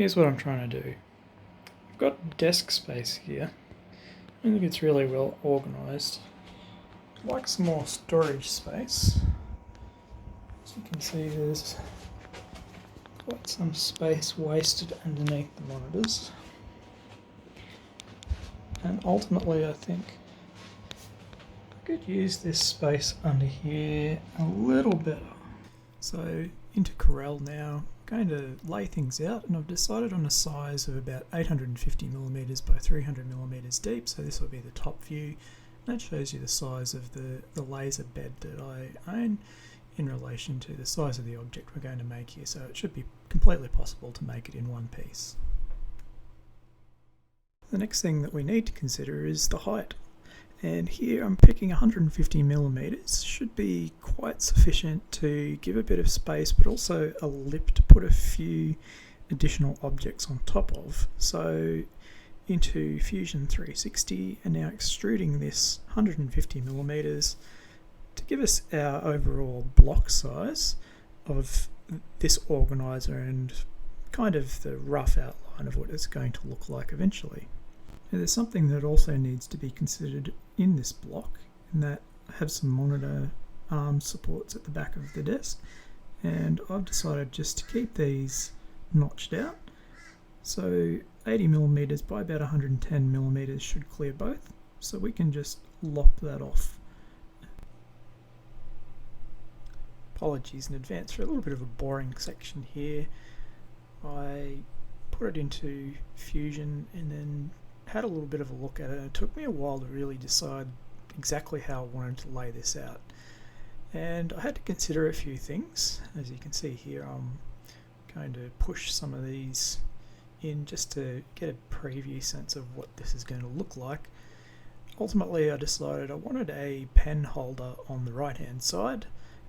Here's what I'm trying to do. I've got desk space here. I think it's really well organised. I'd like some more storage space. As you can see, there's quite some space wasted underneath the monitors. And ultimately I think I could use this space under here a little better. So into Corel now, I'm going to lay things out, and I've decided on a size of about 850mm by 300mm deep, so this will be the top view. That shows you the size of the laser bed that I own in relation to the size of the object we're going to make here, so it should be completely possible to make it in one piece. The next thing that we need to consider is the height, and here I'm picking 150mm. Should be quite sufficient to give a bit of space, but also a lip to put a few additional objects on top of. So into Fusion 360 and now extruding this 150mm to give us our overall block size of this organiser and kind of the rough outline of what it's going to look like eventually. Now, there's something that also needs to be considered in this block, and that I have some monitor arm supports at the back of the desk, and I've decided just to keep these notched out. So 80mm by about 110mm should clear both, so we can just lop that off. Apologies in advance for a little bit of a boring section here. I put it into Fusion and then had a little bit of a look at it. It took me a while to really decide exactly how I wanted to lay this out, and I had to consider a few things. As you can see here, I'm going to push some of these in just to get a preview sense of what this is going to look like. Ultimately I decided I wanted a pen holder on the right hand side,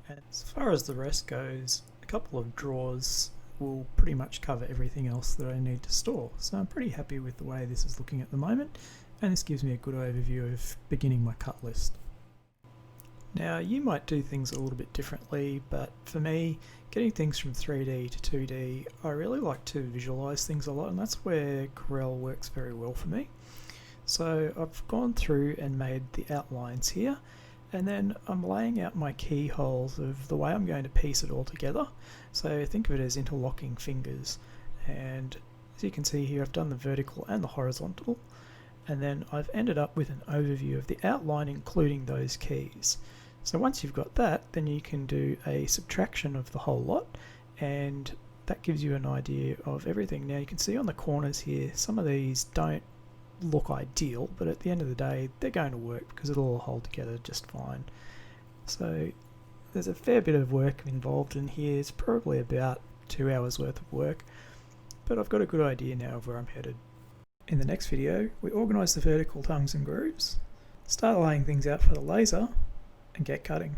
and as far as the rest goes, a couple of drawers will pretty much cover everything else that I need to store. So I'm pretty happy with the way this is looking at the moment, and this gives me a good overview of beginning my cut list. Now you might do things a little bit differently, but for me, getting things from 3D to 2D, I really like to visualize things a lot, and that's where Corel works very well for me. So I've gone through and made the outlines here, and then I'm laying out my keyholes of the way I'm going to piece it all together. So think of it as interlocking fingers, and as you can see here, I've done the vertical and the horizontal, and then I've ended up with an overview of the outline including those keys. So once you've got that, then you can do a subtraction of the whole lot, and that gives you an idea of everything. Now you can see on the corners here, some of these don't look ideal, but at the end of the day they're going to work because it'll all hold together just fine. So there's a fair bit of work involved in here. It's probably about 2 hours worth of work, but I've got a good idea now of where I'm headed. In the next video we organise the vertical tongues and grooves, start laying things out for the laser, and get cutting.